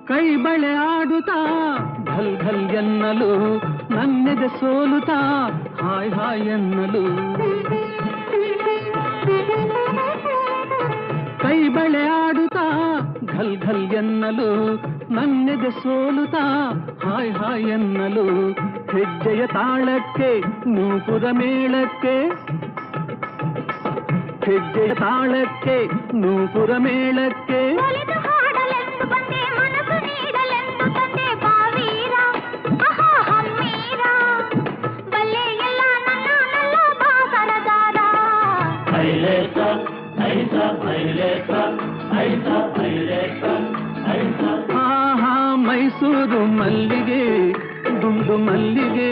ಕೈ ಬಳೆ ಆಡುತ್ತಾ ಘಲ್ ಘಲ್ ಎನ್ನಲು ನನ್ನೆದೆ ಸೋಲುತ್ತಾ ಹಾಯ್ ಹಾಯ್ ಎನ್ನಲು ಕೈ ಬಳೆ ಆಡುತ್ತಾ ಘಲ್ ಘಲ್ ಎನ್ನಲು ನನ್ನೆದೆ ಸೋಲುತ್ತಾ ಹಾಯ್ ಹಾಯ್ ಎನ್ನಲು ಹೆಜ್ಜೆಯ ತಾಳಕ್ಕೆ ನೂಪುರ ಮೇಳಕ್ಕೆ ಹೆಜ್ಜೆಯ ತಾಳಕ್ಕೆ ನೂಪುರ ಮೇಳಕ್ಕೆ ಆಹಾ ಮೈಸೂರು ಮಲ್ಲಿಗೆ ದುಂಡು ಮಲ್ಲಿಗೆ